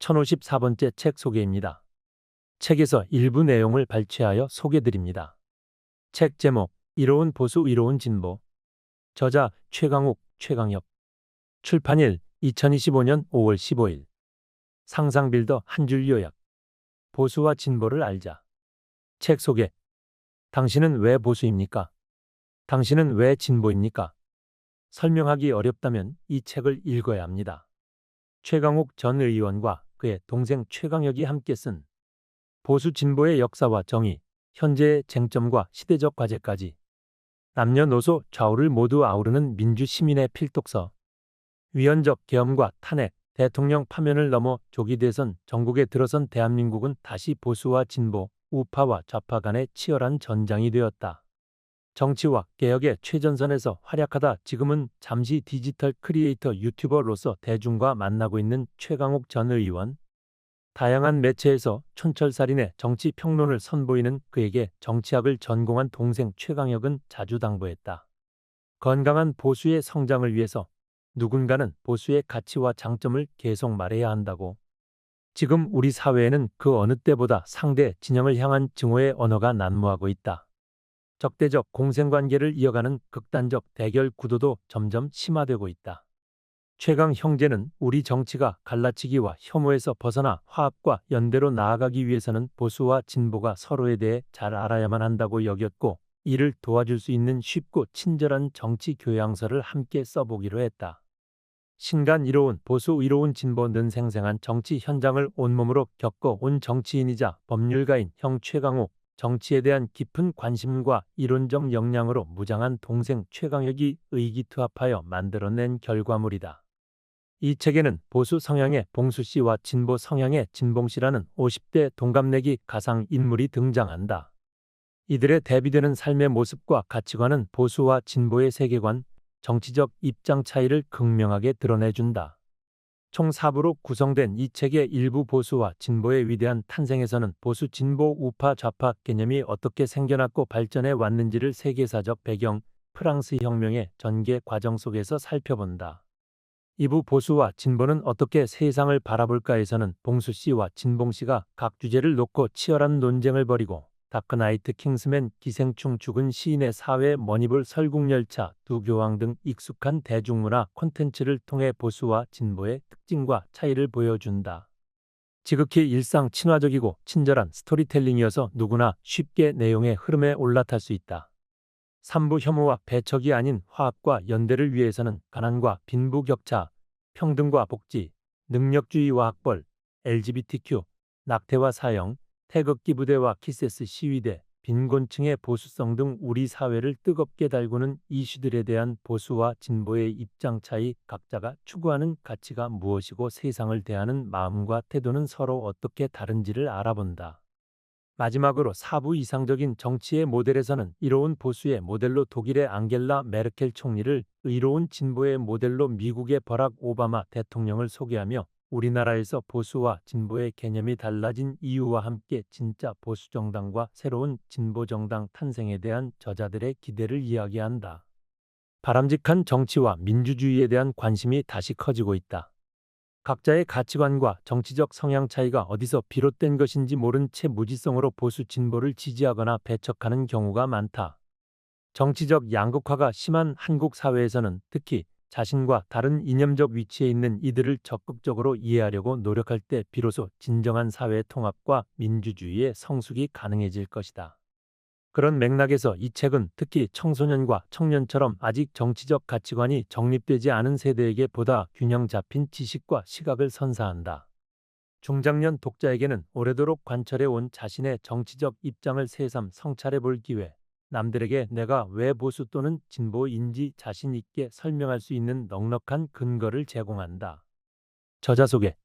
1054번째 책 소개입니다. 책에서 일부 내용을 발췌하여 소개드립니다. 책 제목 이로운 보수 이로운 진보. 저자 최강욱, 최강혁. 출판일 2025년 5월 15일. 상상빌더 한 줄 요약. 보수와 진보를 알자. 책 소개. 당신은 왜 보수입니까? 당신은 왜 진보입니까? 설명하기 어렵다면 이 책을 읽어야 합니다. 최강욱 전 의원과 그의 동생 최강혁이 함께 쓴 보수 진보의 역사와 정의, 현재의 쟁점과 시대적 과제까지 남녀노소 좌우를 모두 아우르는 민주 시민의 필독서. 위헌적 계엄과 탄핵, 대통령 파면을 넘어 조기 대선 전국에 들어선 대한민국은 다시 보수와 진보, 우파와 좌파 간의 치열한 전장이 되었다. 정치와 개혁의 최전선에서 활약하다 지금은 잠시 디지털 크리에이터 유튜버로서 대중과 만나고 있는 최강욱 전 의원. 다양한 매체에서 촌철살인의 정치 평론을 선보이는 그에게 정치학을 전공한 동생 최강혁은 자주 당부했다. 건강한 보수의 성장을 위해서 누군가는 보수의 가치와 장점을 계속 말해야 한다고. 지금 우리 사회에는 그 어느 때보다 상대 진영을 향한 증오의 언어가 난무하고 있다. 적대적 공생관계를 이어가는 극단적 대결 구도도 점점 심화되고 있다. 최강 형제는 우리 정치가 갈라치기와 혐오에서 벗어나 화합과 연대로 나아가기 위해서는 보수와 진보가 서로에 대해 잘 알아야만 한다고 여겼고, 이를 도와줄 수 있는 쉽고 친절한 정치 교양서를 함께 써보기로 했다. 신간 이로운 보수 이로운 진보 는 생생한 정치 현장을 온몸으로 겪어온 정치인이자 법률가인 형 최강욱, 정치에 대한 깊은 관심과 이론적 역량으로 무장한 동생 최강혁이 의기투합하여 만들어낸 결과물이다. 이 책에는 보수 성향의 봉수 씨와 진보 성향의 진봉 씨라는 50대 동갑내기 가상 인물이 등장한다. 이들의 대비되는 삶의 모습과 가치관은 보수와 진보의 세계관, 정치적 입장 차이를 극명하게 드러내준다. 총 4부로 구성된 이 책의 일부 보수와 진보의 위대한 탄생에서는 보수, 진보, 우파, 좌파 개념이 어떻게 생겨났고 발전해 왔는지를 세계사적 배경, 프랑스 혁명의 전개 과정 속에서 살펴본다. 2부 보수와 진보는 어떻게 세상을 바라볼까에서는 봉수 씨와 진봉 씨가 각 주제를 놓고 치열한 논쟁을 벌이고, 다크나이트 킹스맨, 기생충, 죽은 시인의 사회, 머니볼, 설국열차, 두 교황 등 익숙한 대중문화 콘텐츠를 통해 보수와 진보의 특징과 차이를 보여준다. 지극히 일상 친화적이고 친절한 스토리텔링이어서 누구나 쉽게 내용의 흐름에 올라탈 수 있다. 3부 혐오와 배척이 아닌 화합과 연대를 위해서는 가난과 빈부격차, 평등과 복지, 능력주의와 학벌, LGBTQ, 낙태와 사형, 태극기 부대와 키세스 시위대, 빈곤층의 보수성 등 우리 사회를 뜨겁게 달구는 이슈들에 대한 보수와 진보의 입장 차이, 각자가 추구하는 가치가 무엇이고 세상을 대하는 마음과 태도는 서로 어떻게 다른지를 알아본다. 마지막으로 4부 이상적인 정치의 모델에서는 이로운 보수의 모델로 독일의 앙겔라 메르켈 총리를, 의로운 진보의 모델로 미국의 버락 오바마 대통령을 소개하며 우리나라에서 보수와 진보의 개념이 달라진 이유와 함께 진짜 보수정당과 새로운 진보정당 탄생에 대한 저자들의 기대를 이야기한다. 바람직한 정치와 민주주의에 대한 관심이 다시 커지고 있다. 각자의 가치관과 정치적 성향 차이가 어디서 비롯된 것인지 모른 채 무지성으로 보수 진보를 지지하거나 배척하는 경우가 많다. 정치적 양극화가 심한 한국 사회에서는 특히 자신과 다른 이념적 위치에 있는 이들을 적극적으로 이해하려고 노력할 때 비로소 진정한 사회 통합과 민주주의의 성숙이 가능해질 것이다. 그런 맥락에서 이 책은 특히 청소년과 청년처럼 아직 정치적 가치관이 정립되지 않은 세대에게 보다 균형 잡힌 지식과 시각을 선사한다. 중장년 독자에게는 오래도록 관철해온 자신의 정치적 입장을 새삼 성찰해 볼 기회, 남들에게 내가 왜 보수 또는 진보인지 자신 있게 설명할 수 있는 넉넉한 근거를 제공한다. 저자 소개.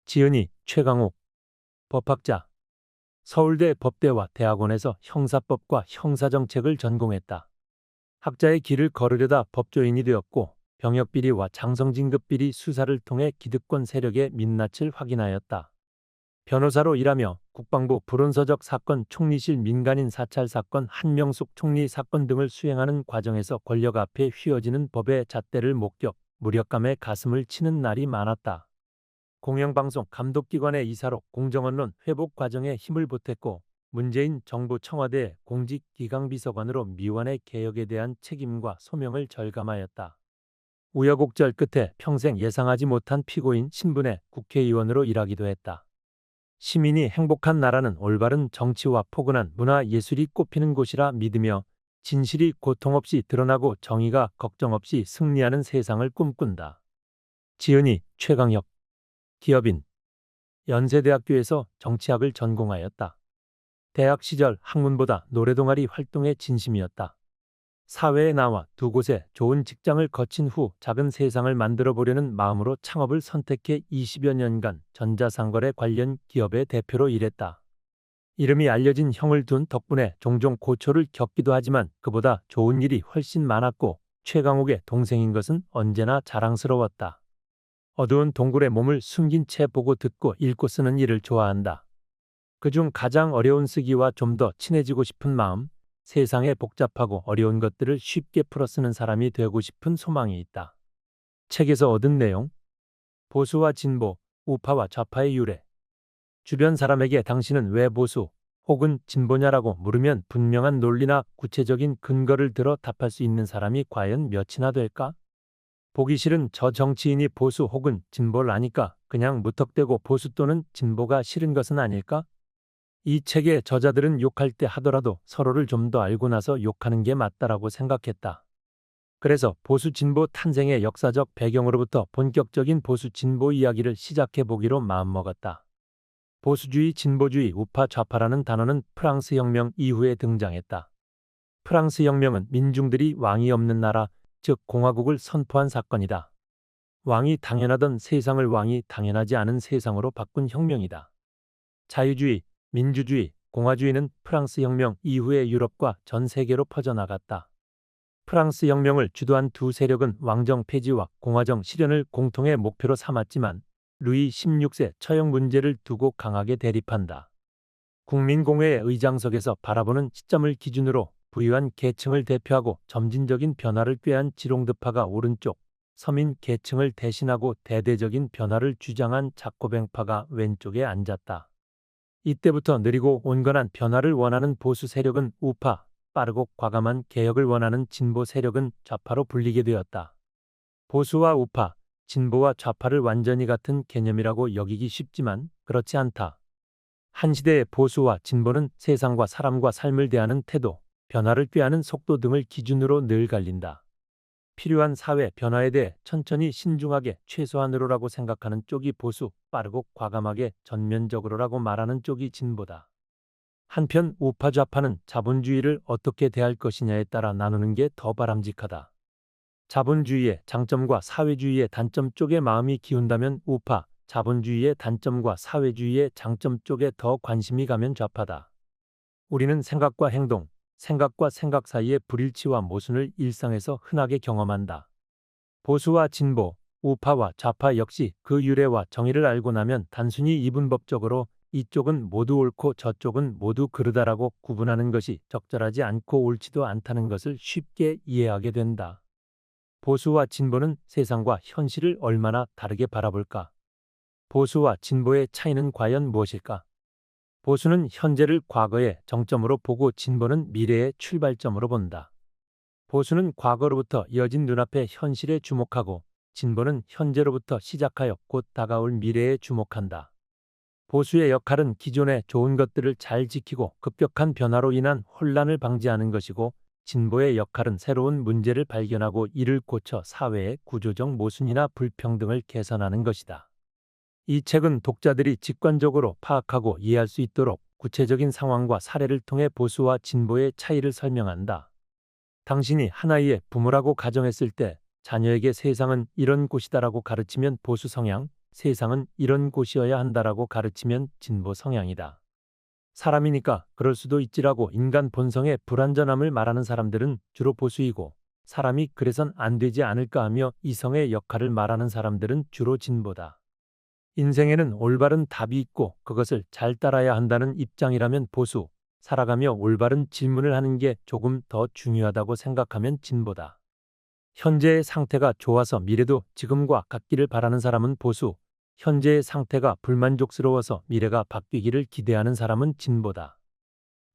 지은이, 최강욱. 법학자. 서울대 법대와 대학원에서 형사법과 형사정책을 전공했다. 학자의 길을 걸으려다 법조인이 되었고, 병역비리와 장성진급비리 수사를 통해 기득권 세력의 민낯을 확인하였다. 변호사로 일하며 국방부 불온서적 사건, 총리실 민간인 사찰 사건, 한명숙 총리 사건 등을 수행하는 과정에서 권력 앞에 휘어지는 법의 잣대를 목격, 무력감에 가슴을 치는 날이 많았다. 공영방송 감독기관의 이사로 공정언론 회복 과정에 힘을 보탰고 문재인 정부 청와대 공직기강비서관으로 미완의 개혁에 대한 책임과 소명을 절감하였다. 우여곡절 끝에 평생 예상하지 못한 피고인 신분의 국회의원으로 일하기도 했다. 시민이 행복한 나라는 올바른 정치와 포근한 문화 예술이 꽃피는 곳이라 믿으며 진실이 고통 없이 드러나고 정의가 걱정 없이 승리하는 세상을 꿈꾼다. 지은이 최강혁 기업인 연세대학교에서 정치학을 전공하였다. 대학 시절 학문보다 노래동아리 활동에 진심이었다. 사회에 나와 두 곳에 좋은 직장을 거친 후 작은 세상을 만들어 보려는 마음으로 창업을 선택해 20여 년간 전자상거래 관련 기업의 대표로 일했다. 이름이 알려진 형을 둔 덕분에 종종 고초를 겪기도 하지만 그보다 좋은 일이 훨씬 많았고 최강욱의 동생인 것은 언제나 자랑스러웠다. 어두운 동굴에 몸을 숨긴 채 보고 듣고 읽고 쓰는 일을 좋아한다. 그중 가장 어려운 쓰기와 좀 더 친해지고 싶은 마음, 세상의 복잡하고 어려운 것들을 쉽게 풀어 쓰는 사람이 되고 싶은 소망이 있다. 책에서 얻은 내용, 보수와 진보, 우파와 좌파의 유래. 주변 사람에게 당신은 왜 보수 혹은 진보냐라고 물으면 분명한 논리나 구체적인 근거를 들어 답할 수 있는 사람이 과연 몇이나 될까? 보기 싫은 저 정치인이 보수 혹은 진보를 아니까 그냥 무턱대고 보수 또는 진보가 싫은 것은 아닐까? 이 책의 저자들은 욕할 때 하더라도 서로를 좀 더 알고 나서 욕하는 게 맞다라고 생각했다. 그래서 보수 진보 탄생의 역사적 배경으로부터 본격적인 보수 진보 이야기를 시작해 보기로 마음먹었다. 보수주의, 진보주의, 우파, 좌파라는 단어는 프랑스 혁명 이후에 등장했다. 프랑스 혁명은 민중들이 왕이 없는 나라, 즉 공화국을 선포한 사건이다. 왕이 당연하던 세상을 왕이 당연하지 않은 세상으로 바꾼 혁명이다. 자유주의, 민주주의, 공화주의는 프랑스 혁명 이후에 유럽과 전 세계로 퍼져나갔다. 프랑스 혁명을 주도한 두 세력은 왕정 폐지와 공화정 실현을 공통의 목표로 삼았지만 루이 16세 처형 문제를 두고 강하게 대립한다. 국민공회의 의장석에서 바라보는 시점을 기준으로 부유한 계층을 대표하고 점진적인 변화를 꾀한 지롱드파가 오른쪽, 서민 계층을 대신하고 대대적인 변화를 주장한 자코뱅파가 왼쪽에 앉았다. 이때부터 느리고 온건한 변화를 원하는 보수 세력은 우파, 빠르고 과감한 개혁을 원하는 진보 세력은 좌파로 불리게 되었다. 보수와 우파, 진보와 좌파를 완전히 같은 개념이라고 여기기 쉽지만 그렇지 않다. 한 시대의 보수와 진보는 세상과 사람과 삶을 대하는 태도, 변화를 꾀하는 속도 등을 기준으로 늘 갈린다. 필요한 사회 변화에 대해 천천히 신중하게 최소한으로라고 생각하는 쪽이 보수, 빠르고 과감하게 전면적으로라고 말하는 쪽이 진보다. 한편 우파 좌파는 자본주의를 어떻게 대할 것이냐에 따라 나누는 게 더 바람직하다. 자본주의의 장점과 사회주의의 단점 쪽에 마음이 기운다면 우파, 자본주의의 단점과 사회주의의 장점 쪽에 더 관심이 가면 좌파다. 우리는 생각과 행동, 생각과 생각 사이의 불일치와 모순을 일상에서 흔하게 경험한다. 보수와 진보, 우파와 좌파 역시 그 유래와 정의를 알고 나면 단순히 이분법적으로 이쪽은 모두 옳고 저쪽은 모두 그르다라고 구분하는 것이 적절하지 않고 옳지도 않다는 것을 쉽게 이해하게 된다. 보수와 진보는 세상과 현실을 얼마나 다르게 바라볼까? 보수와 진보의 차이는 과연 무엇일까? 보수는 현재를 과거의 정점으로 보고 진보는 미래의 출발점으로 본다. 보수는 과거로부터 이어진 눈앞의 현실에 주목하고 진보는 현재로부터 시작하여 곧 다가올 미래에 주목한다. 보수의 역할은 기존의 좋은 것들을 잘 지키고 급격한 변화로 인한 혼란을 방지하는 것이고 진보의 역할은 새로운 문제를 발견하고 이를 고쳐 사회의 구조적 모순이나 불평등을 개선하는 것이다. 이 책은 독자들이 직관적으로 파악하고 이해할 수 있도록 구체적인 상황과 사례를 통해 보수와 진보의 차이를 설명한다. 당신이 한 아이의 부모라고 가정했을 때 자녀에게 세상은 이런 곳이다라고 가르치면 보수 성향, 세상은 이런 곳이어야 한다라고 가르치면 진보 성향이다. 사람이니까 그럴 수도 있지라고 인간 본성의 불완전함을 말하는 사람들은 주로 보수이고 사람이 그래선 안 되지 않을까 하며 이성의 역할을 말하는 사람들은 주로 진보다. 인생에는 올바른 답이 있고 그것을 잘 따라야 한다는 입장이라면 보수, 살아가며 올바른 질문을 하는 게 조금 더 중요하다고 생각하면 진보다. 현재의 상태가 좋아서 미래도 지금과 같기를 바라는 사람은 보수, 현재의 상태가 불만족스러워서 미래가 바뀌기를 기대하는 사람은 진보다.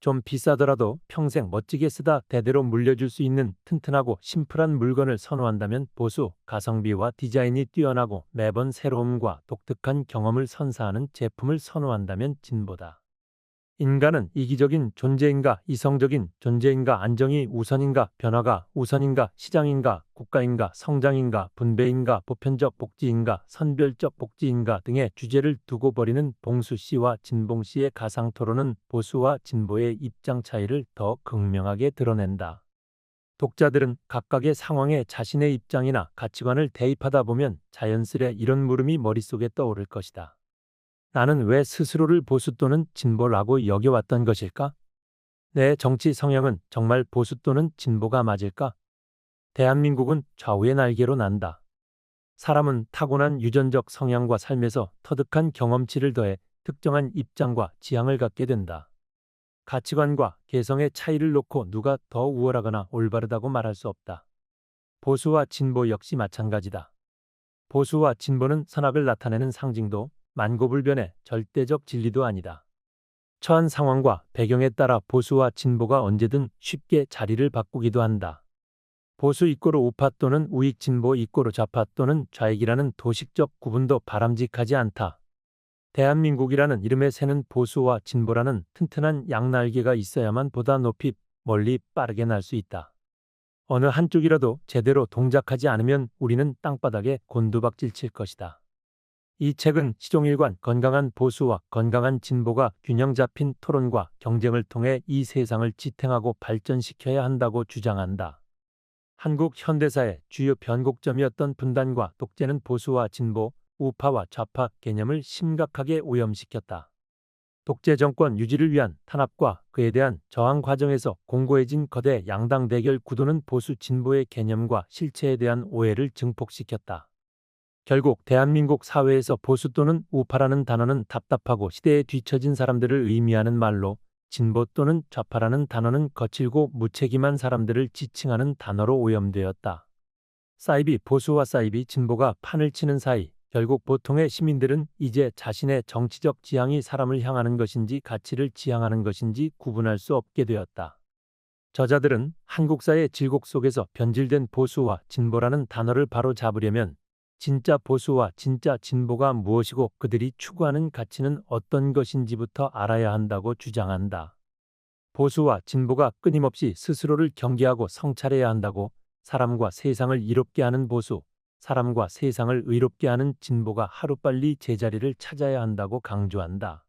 좀 비싸더라도 평생 멋지게 쓰다 대대로 물려줄 수 있는 튼튼하고 심플한 물건을 선호한다면 보수, 가성비와 디자인이 뛰어나고 매번 새로움과 독특한 경험을 선사하는 제품을 선호한다면 진보다. 인간은 이기적인 존재인가, 이성적인 존재인가, 안정이 우선인가, 변화가 우선인가, 시장인가, 국가인가, 성장인가, 분배인가, 보편적 복지인가, 선별적 복지인가 등의 주제를 두고 벌이는 봉수 씨와 진봉 씨의 가상 토론은 보수와 진보의 입장 차이를 더 극명하게 드러낸다. 독자들은 각각의 상황에 자신의 입장이나 가치관을 대입하다 보면 자연스레 이런 물음이 머릿속에 떠오를 것이다. 나는 왜 스스로를 보수 또는 진보라고 여겨왔던 것일까? 내 정치 성향은 정말 보수 또는 진보가 맞을까? 대한민국은 좌우의 날개로 난다. 사람은 타고난 유전적 성향과 삶에서 터득한 경험치를 더해 특정한 입장과 지향을 갖게 된다. 가치관과 개성의 차이를 놓고 누가 더 우월하거나 올바르다고 말할 수 없다. 보수와 진보 역시 마찬가지다. 보수와 진보는 선악을 나타내는 상징도 만고불변의 절대적 진리도 아니다. 처한 상황과 배경에 따라 보수와 진보가 언제든 쉽게 자리를 바꾸기도 한다. 보수 이꼬르 우파 또는 우익, 진보 이꼬르 좌파 또는 좌익이라는 도식적 구분도 바람직하지 않다. 대한민국이라는 이름에 새는 보수와 진보라는 튼튼한 양날개가 있어야만 보다 높이, 멀리, 빠르게 날 수 있다. 어느 한쪽이라도 제대로 동작하지 않으면 우리는 땅바닥에 곤두박질 칠 것이다. 이 책은 시종일관 건강한 보수와 건강한 진보가 균형 잡힌 토론과 경쟁을 통해 이 세상을 지탱하고 발전시켜야 한다고 주장한다. 한국 현대사의 주요 변곡점이었던 분단과 독재는 보수와 진보, 우파와 좌파 개념을 심각하게 오염시켰다. 독재 정권 유지를 위한 탄압과 그에 대한 저항 과정에서 공고해진 거대 양당 대결 구도는 보수 진보의 개념과 실체에 대한 오해를 증폭시켰다. 결국 대한민국 사회에서 보수 또는 우파라는 단어는 답답하고 시대에 뒤처진 사람들을 의미하는 말로, 진보 또는 좌파라는 단어는 거칠고 무책임한 사람들을 지칭하는 단어로 오염되었다. 사이비 보수와 사이비 진보가 판을 치는 사이, 결국 보통의 시민들은 이제 자신의 정치적 지향이 사람을 향하는 것인지 가치를 지향하는 것인지 구분할 수 없게 되었다. 저자들은 한국사의 질곡 속에서 변질된 보수와 진보라는 단어를 바로 잡으려면 진짜 보수와 진짜 진보가 무엇이고 그들이 추구하는 가치는 어떤 것인지부터 알아야 한다고 주장한다. 보수와 진보가 끊임없이 스스로를 경계하고 성찰해야 한다고, 사람과 세상을 이롭게 하는 보수, 사람과 세상을 의롭게 하는 진보가 하루빨리 제자리를 찾아야 한다고 강조한다.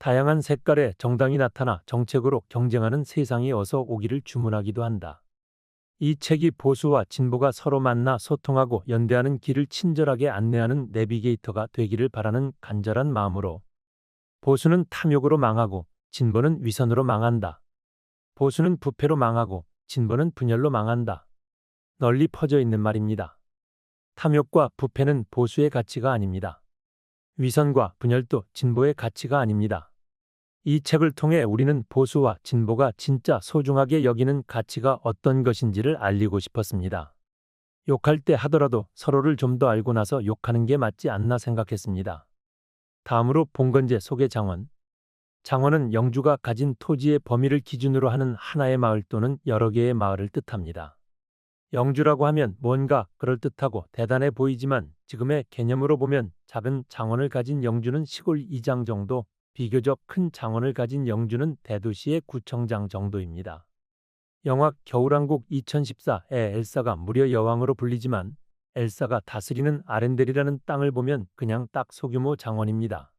다양한 색깔의 정당이 나타나 정책으로 경쟁하는 세상이 어서 오기를 주문하기도 한다. 이 책이 보수와 진보가 서로 만나 소통하고 연대하는 길을 친절하게 안내하는 내비게이터가 되기를 바라는 간절한 마음으로. 보수는 탐욕으로 망하고 진보는 위선으로 망한다. 보수는 부패로 망하고 진보는 분열로 망한다. 널리 퍼져 있는 말입니다. 탐욕과 부패는 보수의 가치가 아닙니다. 위선과 분열도 진보의 가치가 아닙니다. 이 책을 통해 우리는 보수와 진보가 진짜 소중하게 여기는 가치가 어떤 것인지를 알리고 싶었습니다. 욕할 때 하더라도 서로를 좀 더 알고 나서 욕하는 게 맞지 않나 생각했습니다. 다음으로 봉건제 속의 장원. 장원은 영주가 가진 토지의 범위를 기준으로 하는 하나의 마을 또는 여러 개의 마을을 뜻합니다. 영주라고 하면 뭔가 그럴듯하고 대단해 보이지만 지금의 개념으로 보면 작은 장원을 가진 영주는 시골 2장 정도, 비교적 큰 장원을 가진 영주는 대도시의 구청장 정도입니다. 영화 겨울왕국 2014에 엘사가 무려 여왕으로 불리지만 엘사가 다스리는 아렌델이라는 땅을 보면 그냥 딱 소규모 장원입니다.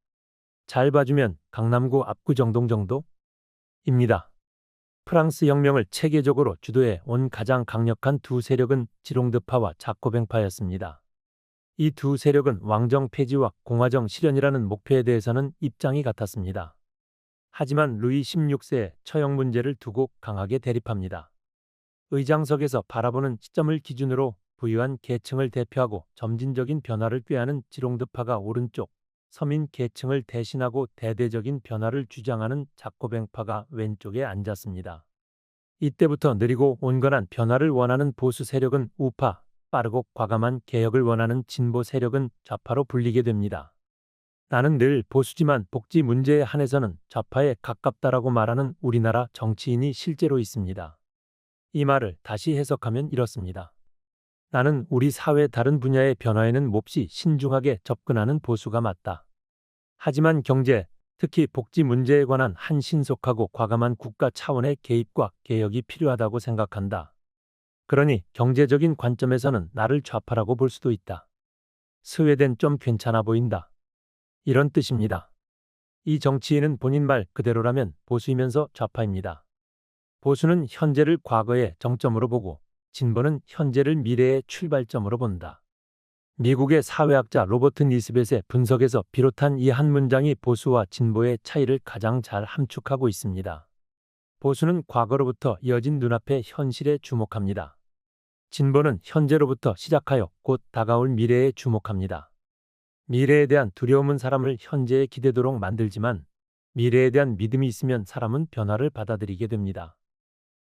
잘 봐주면 강남구 압구정동 정도입니다. 프랑스 혁명을 체계적으로 주도해 온 가장 강력한 두 세력은 지롱드파와 자코뱅파였습니다. 이 두 세력은 왕정 폐지와 공화정 실현이라는 목표에 대해서는 입장이 같았습니다. 하지만 루이 16세의 처형 문제를 두고 강하게 대립합니다. 의장석에서 바라보는 시점을 기준으로 부유한 계층을 대표하고 점진적인 변화를 꾀하는 지롱드파가 오른쪽, 서민 계층을 대신하고 대대적인 변화를 주장하는 자코뱅파가 왼쪽에 앉았습니다. 이때부터 느리고 온건한 변화를 원하는 보수 세력은 우파, 빠르고 과감한 개혁을 원하는 진보 세력은 좌파로 불리게 됩니다. 나는 늘 보수지만 복지 문제에 한해서는 좌파에 가깝다라고 말하는 우리나라 정치인이 실제로 있습니다. 이 말을 다시 해석하면 이렇습니다. 나는 우리 사회 다른 분야의 변화에는 몹시 신중하게 접근하는 보수가 맞다. 하지만 경제, 특히 복지 문제에 관한 한 신속하고 과감한 국가 차원의 개입과 개혁이 필요하다고 생각한다. 그러니 경제적인 관점에서는 나를 좌파라고 볼 수도 있다. 스웨덴 좀 괜찮아 보인다. 이런 뜻입니다. 이 정치인은 본인 말 그대로라면 보수이면서 좌파입니다. 보수는 현재를 과거의 정점으로 보고 진보는 현재를 미래의 출발점으로 본다. 미국의 사회학자 로버트 니스벳의 분석에서 비롯한 이 한 문장이 보수와 진보의 차이를 가장 잘 함축하고 있습니다. 보수는 과거로부터 이어진 눈앞의 현실에 주목합니다. 진보는 현재로부터 시작하여 곧 다가올 미래에 주목합니다. 미래에 대한 두려움은 사람을 현재에 기대도록 만들지만 미래에 대한 믿음이 있으면 사람은 변화를 받아들이게 됩니다.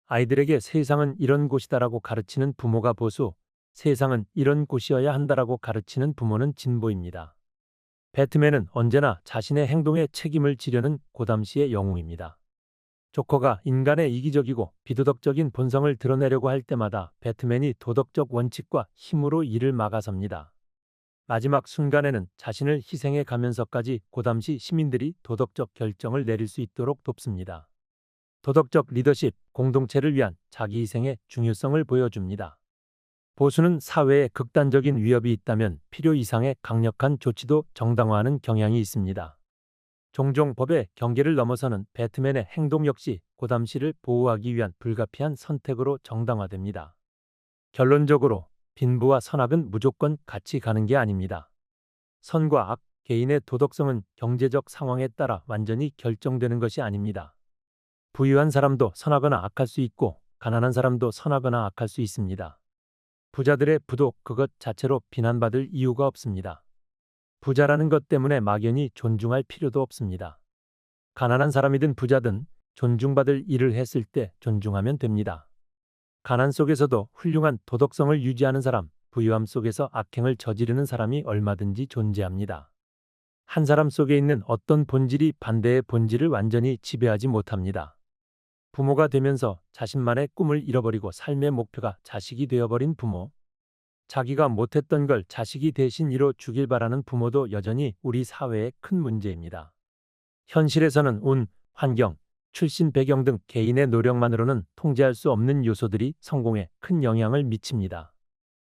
아이들에게 세상은 이런 곳이다라고 가르치는 부모가 보수, 세상은 이런 곳이어야 한다라고 가르치는 부모는 진보입니다. 배트맨은 언제나 자신의 행동에 책임을 지려는 고담시의 영웅입니다. 조커가 인간의 이기적이고 비도덕적인 본성을 드러내려고 할 때마다 배트맨이 도덕적 원칙과 힘으로 이를 막아섭니다. 마지막 순간에는 자신을 희생해 가면서까지 고담시 시민들이 도덕적 결정을 내릴 수 있도록 돕습니다. 도덕적 리더십, 공동체를 위한 자기 희생의 중요성을 보여줍니다. 보수는 사회에 극단적인 위협이 있다면 필요 이상의 강력한 조치도 정당화하는 경향이 있습니다. 종종 법의 경계를 넘어서는 배트맨의 행동 역시 고담시를 보호하기 위한 불가피한 선택으로 정당화됩니다. 결론적으로 빈부와 선악은 무조건 같이 가는 게 아닙니다. 선과 악, 개인의 도덕성은 경제적 상황에 따라 완전히 결정되는 것이 아닙니다. 부유한 사람도 선하거나 악할 수 있고 가난한 사람도 선하거나 악할 수 있습니다. 부자들의 부도 그것 자체로 비난받을 이유가 없습니다. 부자라는 것 때문에 막연히 존중할 필요도 없습니다. 가난한 사람이든 부자든 존중받을 일을 했을 때 존중하면 됩니다. 가난 속에서도 훌륭한 도덕성을 유지하는 사람, 부유함 속에서 악행을 저지르는 사람이 얼마든지 존재합니다. 한 사람 속에 있는 어떤 본질이 반대의 본질을 완전히 지배하지 못합니다. 부모가 되면서 자신만의 꿈을 잃어버리고 삶의 목표가 자식이 되어버린 부모, 자기가 못했던 걸 자식이 대신 이뤄 주길 바라는 부모도 여전히 우리 사회의 큰 문제입니다. 현실에서는 운, 환경, 출신 배경 등 개인의 노력만으로는 통제할 수 없는 요소들이 성공에 큰 영향을 미칩니다.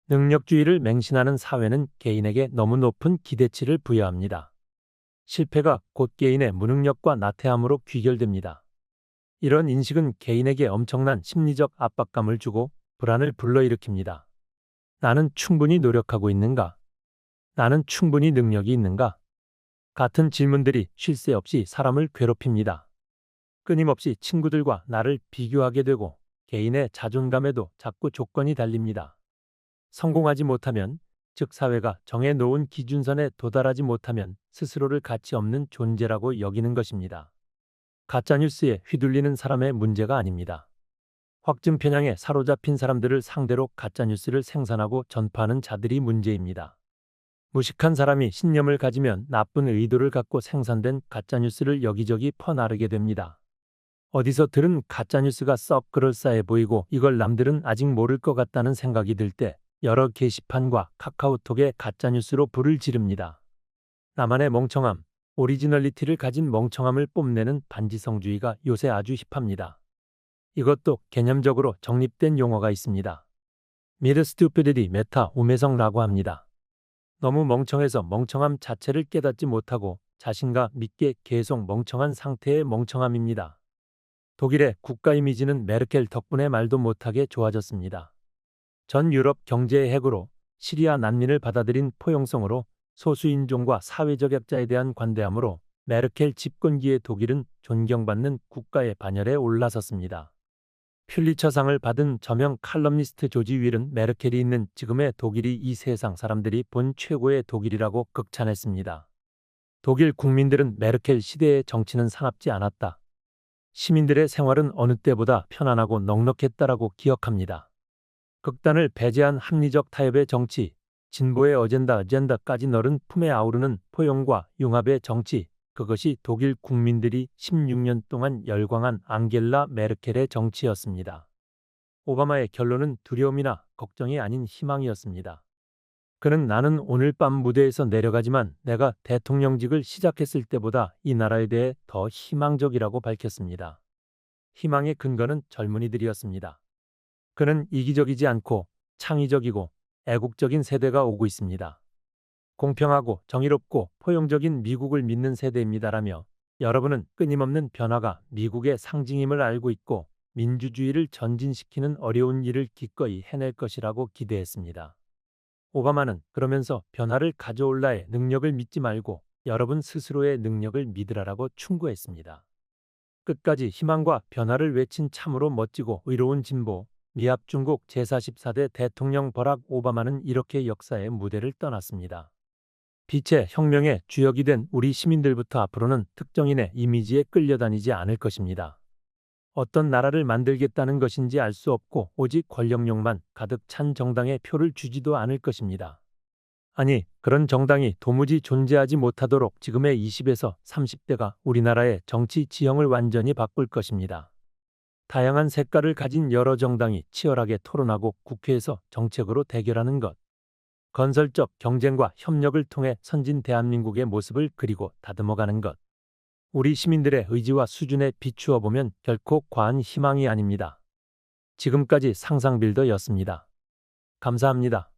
능력주의를 맹신하는 사회는 개인에게 너무 높은 기대치를 부여합니다. 실패가 곧 개인의 무능력과 나태함으로 귀결됩니다. 이런 인식은 개인에게 엄청난 심리적 압박감을 주고 불안을 불러일으킵니다. 나는 충분히 노력하고 있는가? 나는 충분히 능력이 있는가? 같은 질문들이 쉴 새 없이 사람을 괴롭힙니다. 끊임없이 친구들과 나를 비교하게 되고 개인의 자존감에도 자꾸 조건이 달립니다. 성공하지 못하면, 즉 사회가 정해놓은 기준선에 도달하지 못하면 스스로를 가치 없는 존재라고 여기는 것입니다. 가짜뉴스에 휘둘리는 사람의 문제가 아닙니다. 확증 편향에 사로잡힌 사람들을 상대로 가짜뉴스를 생산하고 전파하는 자들이 문제입니다. 무식한 사람이 신념을 가지면 나쁜 의도를 갖고 생산된 가짜뉴스를 여기저기 퍼나르게 됩니다. 어디서 들은 가짜뉴스가 썩 그럴싸해 보이고 이걸 남들은 아직 모를 것 같다는 생각이 들 때 여러 게시판과 카카오톡에 가짜뉴스로 불을 지릅니다. 나만의 멍청함, 오리지널리티를 가진 멍청함을 뽐내는 반지성주의가 요새 아주 힙합니다. 이것도 개념적으로 정립된 용어가 있습니다. Mid stupidity, 메타 우매성라고 합니다. 너무 멍청해서 멍청함 자체를 깨닫지 못하고 자신과 믿게 계속 멍청한 상태의 멍청함입니다. 독일의 국가 이미지는 메르켈 덕분에 말도 못하게 좋아졌습니다. 전 유럽 경제의 핵으로 시리아 난민을 받아들인 포용성으로 소수인종과 사회적 약자에 대한 관대함으로 메르켈 집권기의 독일은 존경받는 국가의 반열에 올라섰습니다. 퓰리처상을 받은 저명 칼럼니스트 조지 윌은 메르켈이 있는 지금의 독일이 이 세상 사람들이 본 최고의 독일이라고 극찬했습니다. 독일 국민들은 메르켈 시대의 정치는 사납지 않았다. 시민들의 생활은 어느 때보다 편안하고 넉넉했다라고 기억합니다. 극단을 배제한 합리적 타협의 정치, 진보의 어젠다까지 너른 품에 아우르는 포용과 융합의 정치, 그것이 독일 국민들이 16년 동안 열광한 앙겔라 메르켈의 정치였습니다. 오바마의 결론은 두려움이나 걱정이 아닌 희망이었습니다. 그는 나는 오늘 밤 무대에서 내려가지만 내가 대통령직을 시작했을 때보다 이 나라에 대해 더 희망적이라고 밝혔습니다. 희망의 근거는 젊은이들이었습니다. 그는 이기적이지 않고 창의적이고 애국적인 세대가 오고 있습니다. 공평하고 정의롭고 포용적인 미국을 믿는 세대입니다라며 여러분은 끊임없는 변화가 미국의 상징임을 알고 있고 민주주의를 전진시키는 어려운 일을 기꺼이 해낼 것이라고 기대했습니다. 오바마는 그러면서 변화를 가져올라의 능력을 믿지 말고 여러분 스스로의 능력을 믿으라라고 충고했습니다. 끝까지 희망과 변화를 외친 참으로 멋지고 의로운 진보, 미합 중국 제44대 대통령 버락 오바마는 이렇게 역사의 무대를 떠났습니다. 빛의 혁명의 주역이 된 우리 시민들부터 앞으로는 특정인의 이미지에 끌려다니지 않을 것입니다. 어떤 나라를 만들겠다는 것인지 알 수 없고 오직 권력욕만 가득 찬 정당에 표를 주지도 않을 것입니다. 아니, 그런 정당이 도무지 존재하지 못하도록 지금의 20에서 30대가 우리나라의 정치 지형을 완전히 바꿀 것입니다. 다양한 색깔을 가진 여러 정당이 치열하게 토론하고 국회에서 정책으로 대결하는 것. 건설적 경쟁과 협력을 통해 선진 대한민국의 모습을 그리고 다듬어가는 것. 우리 시민들의 의지와 수준에 비추어 보면 결코 과한 희망이 아닙니다. 지금까지 상상빌더였습니다. 감사합니다.